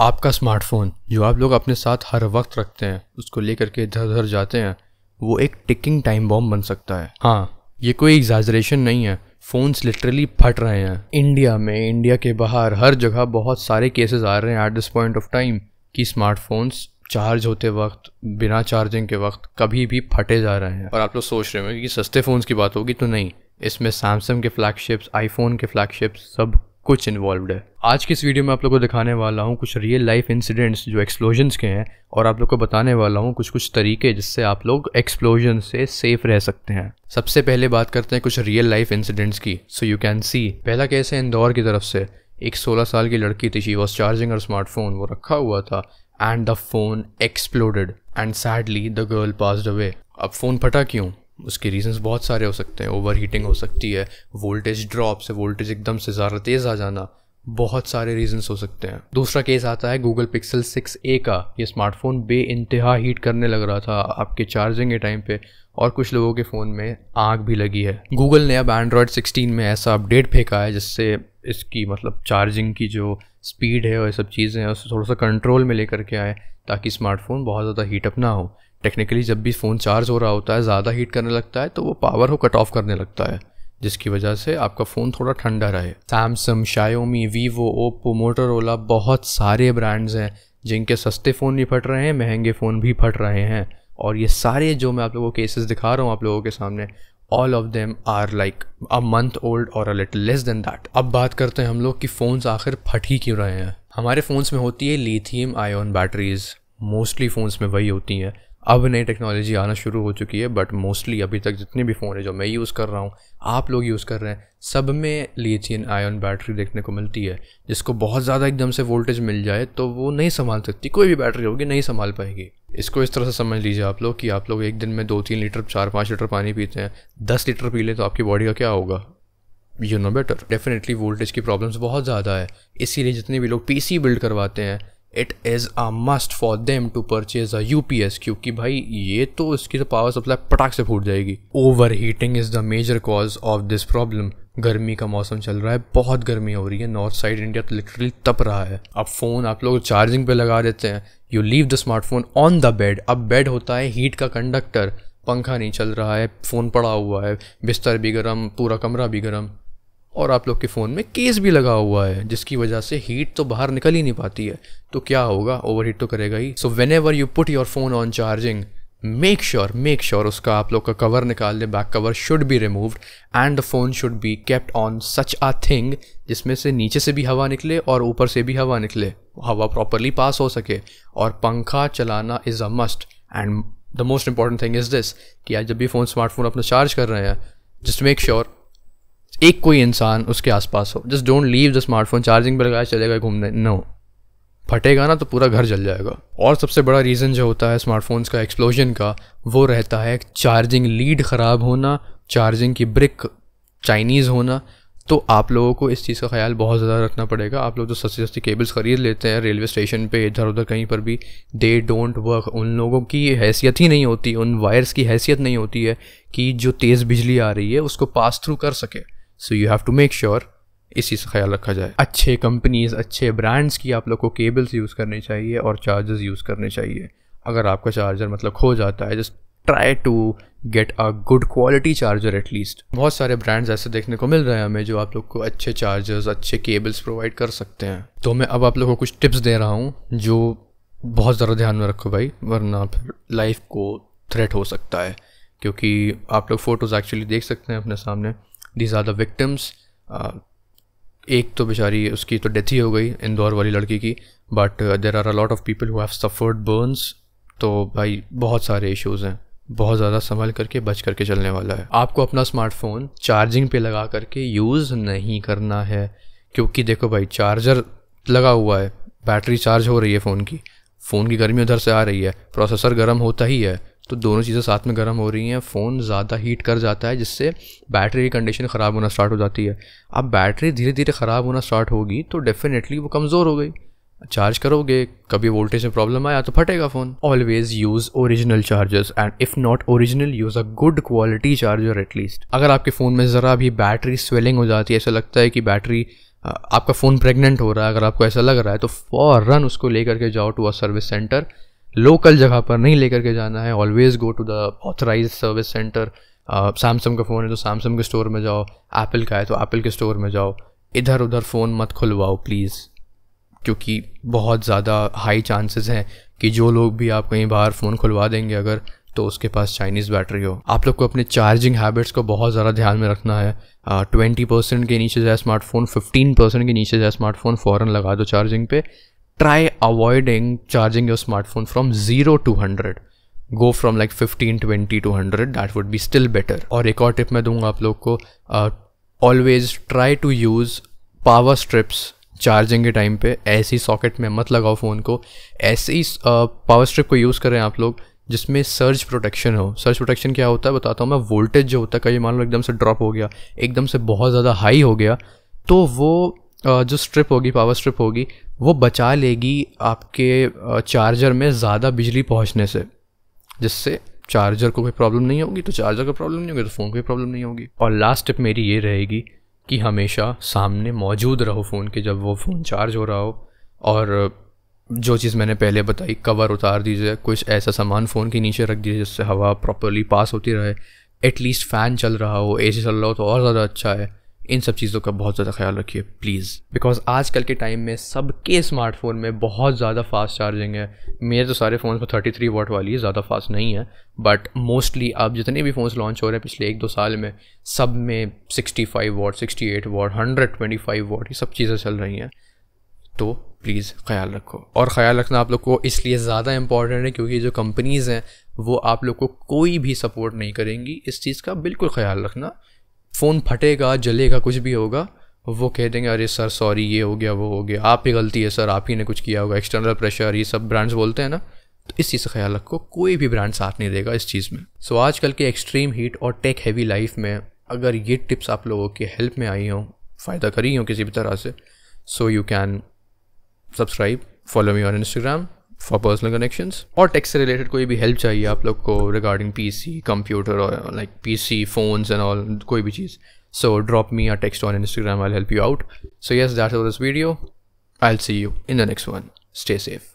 आपका स्मार्टफोन जो आप लोग अपने साथ हर वक्त रखते हैं, उसको लेकर के इधर उधर जाते हैं, वो एक टिकिंग टाइम बॉम्ब बन सकता है। हाँ, ये कोई एग्जैजरेशन नहीं है, फ़ोन्स लिटरली फट रहे हैं। इंडिया में, इंडिया के बाहर, हर जगह बहुत सारे केसेस आ रहे हैं at this point of time कि स्मार्टफोन्स चार्ज होते वक्त, बिना चार्जिंग के वक्त कभी भी फटे जा रहे हैं। और आप लोग सोच रहे होंगे कि सस्ते फ़ोन्स की बात होगी, तो नहीं, इसमें सैमसंग के फ्लैगशिप्स, आईफोन के फ्लैगशिप्स, सब कुछ इन्वॉल्व्ड है। आज की इस वीडियो में आप लोगों को दिखाने वाला हूँ कुछ रियल लाइफ इंसिडेंट्स जो एक्सप्लोजन्स के हैं, और आप लोग को बताने वाला हूँ कुछ तरीके जिससे आप लोग एक्सप्लोजन से सेफ रह सकते हैं। सबसे पहले बात करते हैं कुछ रियल लाइफ इंसिडेंट्स की, सो यू कैन सी। पहला केस है इंदौर की तरफ से। एक 16 साल की लड़की थी, she was charging her smartphone, वो रखा हुआ था and the phone exploded and sadly the girl passed away. अब फ़ोन फटा क्यों? उसके रीजंस बहुत सारे हो सकते हैं। ओवर हीटिंग हो सकती है, वोल्टेज ड्रॉप से, वोल्टेज एकदम से ज़्यादा तेज़ आ जाना, बहुत सारे रीजंस हो सकते हैं। दूसरा केस आता है गूगल पिक्सल 6a का। ये स्मार्टफोन बेइंतहा हीट करने लग रहा था आपके चार्जिंग के टाइम पे, और कुछ लोगों के फ़ोन में आग भी लगी है। गूगल ने अब एंड्रॉयड 16 में ऐसा अपडेट फेंका है जिससे इसकी चार्जिंग की जो स्पीड है और ये सब चीज़ें हैं उससे थोड़ा सा कंट्रोल में लेकर के आए, ताकि स्मार्टफोन बहुत ज़्यादा हीटअप ना हो। टेक्निकली जब भी फ़ोन चार्ज हो रहा होता है, ज़्यादा हीट करने लगता है तो वो पावर को कट ऑफ करने लगता है, जिसकी वजह से आपका फ़ोन थोड़ा ठंडा रहे। सैमसंग, शायोमी, वीवो, ओप्पो, मोटोरोला, बहुत सारे ब्रांड्स हैं जिनके सस्ते फ़ोन भी फट रहे हैं, महंगे फ़ोन भी फट रहे हैं। और ये सारे जो मैं आप लोगों को केसेस दिखा रहा हूँ आप लोगों के सामने, all of them are like a month old और a little less than that. अब बात करते हैं हम लोग कि फ़ोन्स आखिर फट ही क्यों रहे हैं। हमारे फ़ोन्स में होती है lithium ion batteries, mostly phones में वही होती हैं। अब नई टेक्नोलॉजी आना शुरू हो चुकी है, बट मोस्टली अभी तक जितने भी फ़ोन है जो मैं यूज़ कर रहा हूँ, आप लोग यूज़ कर रहे हैं, सब में लिथियम आयन बैटरी देखने को मिलती है, जिसको बहुत ज़्यादा एकदम से वोल्टेज मिल जाए तो वो नहीं संभाल सकती। कोई भी बैटरी होगी नहीं संभाल पाएगी। इसको इस तरह से समझ लीजिए आप लोग कि आप लोग एक दिन में 2-3 लीटर, 4-5 लीटर पानी पीते हैं, 10 लीटर पी ले तो आपकी बॉडी का क्या होगा? You know better. Definitely voltage की प्रॉब्लम्स बहुत ज़्यादा है, इसीलिए जितने भी लोग पीसी बिल्ड करवाते हैं, it is a must for them to purchase a UPS, क्योंकि भाई ये तो इसकी तो पावर सप्लाई पटाख से फूट जाएगी। Over heating is the major cause of this problem. गर्मी का मौसम चल रहा है, बहुत गर्मी हो रही है, नॉर्थ साइड इंडिया तो लिटरली तप रहा है। अब फ़ोन आप लोग चार्जिंग पे लगा देते हैं, you leave the smartphone on the bed. अब बेड होता है हीट का कंडक्टर, पंखा नहीं चल रहा है, फ़ोन पड़ा हुआ है, बिस्तर भी गर्म, पूरा कमरा भी गर्म, और आप लोग के फ़ोन में केस भी लगा हुआ है, जिसकी वजह से हीट तो बाहर निकल ही नहीं पाती है। तो क्या होगा? ओवर हीट तो करेगा ही। So whenever you put your phone on charging, make sure उसका आप लोग का कवर निकाल दे, back cover should be removed and the phone should be kept on such a thing जिसमें से नीचे से भी हवा निकले और ऊपर से भी हवा निकले, हवा प्रॉपरली पास हो सके। और पंखा चलाना is a must. And the most important thing is this कि आज जब भी स्मार्टफोन अपना चार्ज कर रहे हैं, जस्ट मेक श्योर एक कोई इंसान उसके आसपास हो। Just don't leave the smartphone charging पे लगाया चलेगा घूमने, नो, फटेगा ना तो पूरा घर जल जाएगा। और सबसे बड़ा रीज़न जो होता है स्मार्टफोन्स का एक्सप्लोजन का, वो रहता है चार्जिंग लीड ख़राब होना, चार्जिंग की ब्रिक चाइनीज़ होना। तो आप लोगों को इस चीज़ का ख्याल बहुत ज़्यादा रखना पड़ेगा। आप लोग जो सस्ती सस्ती केबल्स ख़रीद लेते हैं रेलवे स्टेशन पे, इधर उधर कहीं पर भी, दे डोंट वर्क। उन लोगों की हैसियत ही नहीं होती, उन वायर्स की हैसियत नहीं होती है कि जो तेज़ बिजली आ रही है उसको पास थ्रू कर सके। So you have to make sure इस चीज़ का ख्याल रखा जाए। अच्छे कंपनीज़, अच्छे ब्रांड्स की आप लोग को केबल्स यूज़ करनी चाहिए और चार्जर्स यूज़ करने चाहिए। अगर आपका चार्जर खो जाता है, just try to get a good quality charger at least. बहुत सारे ब्रांड्स ऐसे देखने को मिल रहे हैं हमें जो आप लोग को अच्छे चार्जर्स, अच्छे केबल्स प्रोवाइड कर सकते हैं। तो मैं अब आप लोगों को कुछ टिप्स दे रहा हूँ जो बहुत ज़्यादा ध्यान में रखो भाई, वरना फिर लाइफ को थ्रेट हो सकता है। क्योंकि आप लोग फ़ोटोज़ एक्चुअली देख सकते हैं अपने सामने, दीज आर द विक्टिम्स। एक तो बेचारी, उसकी तो डेथ ही हो गई, इंदौर वाली लड़की की, but there are a lot of people who have suffered burns. तो भाई बहुत सारे इश्यूज़ हैं, बहुत ज़्यादा संभल करके बच करके चलने वाला है। आपको अपना स्मार्टफोन चार्जिंग पे लगा करके यूज़ नहीं करना है, क्योंकि देखो भाई, चार्जर लगा हुआ है, बैटरी चार्ज हो रही है फ़ोन की गर्मी उधर से आ रही है, प्रोसेसर गर्म होता ही है, तो दोनों चीज़ें साथ में गर्म हो रही हैं, फ़ोन ज़्यादा हीट कर जाता है, जिससे बैटरी की कंडीशन ख़राब होना स्टार्ट हो जाती है। अब बैटरी धीरे धीरे ख़राब होना स्टार्ट होगी तो डेफिनेटली वो कमज़ोर हो गई। चार्ज करोगे, कभी वोल्टेज में प्रॉब्लम आया तो फटेगा phone. Always use original chargers, and if not original, use a good quality charger at least. अगर आपके फ़ोन में ज़रा भी बैटरी स्वेलिंग हो जाती है, ऐसा लगता है कि बैटरी आपका फ़ोन प्रेग्नेंट हो रहा है, अगर आपको ऐसा लग रहा है तो फ़ौरन उसको लेकर के जाओ to a service centre. Local जगह पर नहीं लेकर के जाना है, always go to the authorise service centre. Samsung का फ़ोन है तो सैमसंग के स्टोर में जाओ, एप्पल का है तो एप्पल के स्टोर में जाओ। इधर उधर फ़ोन मत खुलवाओ प्लीज़, क्योंकि बहुत ज़्यादा हाई चांसेस हैं कि जो लोग भी आप कहीं बाहर फ़ोन खुलवा देंगे अगर, तो उसके पास चाइनीज़ बैटरी हो। आप लोग को अपने चार्जिंग हैबिट्स को बहुत ज़्यादा ध्यान में रखना है। 20% के नीचे जाए स्मार्टफोन, 15% के नीचे जाए स्मार्टफोन, फ़ौरन लगा दो चार्जिंग पे। Try avoiding charging your smartphone from 0 to 100, go from like 15, 20 to 100, that would be still better. और एक और टिप मैं दूंगा आप लोग को, always try to use power strips charging के टाइम पे। ऐसी सॉकेट में मत लगाओ फ़ोन को, ऐसे ही पावर स्ट्रिप को यूज़ करें आप लोग जिसमें सर्ज प्रोटेक्शन हो। सर्ज प्रोटेक्शन क्या होता है बताता हूँ मैं। वोल्टेज जो होता है, कहीं मान लो एकदम से ड्रॉप हो गया, एकदम से बहुत ज़्यादा हाई हो गया, तो वो जो स्ट्रिप होगी, पावर स्ट्रिप होगी, वो बचा लेगी आपके चार्जर में ज़्यादा बिजली पहुँचने से, जिससे चार्जर को कोई प्रॉब्लम नहीं होगी, तो चार्जर को प्रॉब्लम नहीं होगी तो फ़ोन को भी प्रॉब्लम नहीं होगी। और लास्ट टिप मेरी ये रहेगी कि हमेशा सामने मौजूद रहो फ़ोन के जब वो फ़ोन चार्ज हो रहा हो। और जो चीज़ मैंने पहले बताई, कवर उतार दीजिए, कुछ ऐसा सामान फ़ोन के नीचे रख दीजिए जिससे हवा प्रॉपरली पास होती रहे। एटलीस्ट फ़ैन चल रहा हो, एसी चल रहा हो तो और ज़्यादा अच्छा है। इन सब चीज़ों का बहुत ज़्यादा ख्याल रखिए प्लीज़, बिकॉज आजकल के टाइम में सबके स्मार्टफोन में बहुत ज़्यादा फास्ट चार्जिंग है। मेरे तो सारे फ़ोन्स में 33 वाट वाली है, ज़्यादा फास्ट नहीं है, बट मोस्टली अब जितने भी फ़ोन्स लॉन्च हो रहे हैं पिछले 1-2 साल में, सब में 65 वाट, 68 वाट, 125 वाट, ये सब चीज़ें चल रही हैं। तो प्लीज़ ख्याल रखो। और ख़्याल रखना आप लोग को इसलिए ज़्यादा इंपॉर्टेंट है क्योंकि जो कंपनीज़ हैं वो आप लोग को कोई भी सपोर्ट नहीं करेंगी। इस चीज़ का बिल्कुल ख्याल रखना। फ़ोन फटेगा, जलेगा, कुछ भी होगा, वो कह देंगे अरे सर सॉरी, ये हो गया, वो हो गया, आप ही गलती है सर, आप ही ने कुछ किया होगा, एक्सटर्नल प्रेशर, ये सब ब्रांड्स बोलते हैं ना। तो इस चीज़ का ख्याल रखो, कोई भी ब्रांड साथ नहीं देगा इस चीज़ में। सो आजकल के एक्सट्रीम हीट और टेक हैवी लाइफ में अगर ये टिप्स आप लोगों की हेल्प में आई हों, फ़ायदा करी हों किसी भी तरह से, so you can subscribe, follow me on Instagram for personal connections. और टेक से रिलेटेड कोई भी हेल्प चाहिए आप लोग को रिगार्डिंग पीसी, कंप्यूटर और like PC, phones and all, कोई भी चीज़, so drop me a text on Instagram, I'll help you out. So yes, that's all this video. I'll see you in the next one. Stay safe.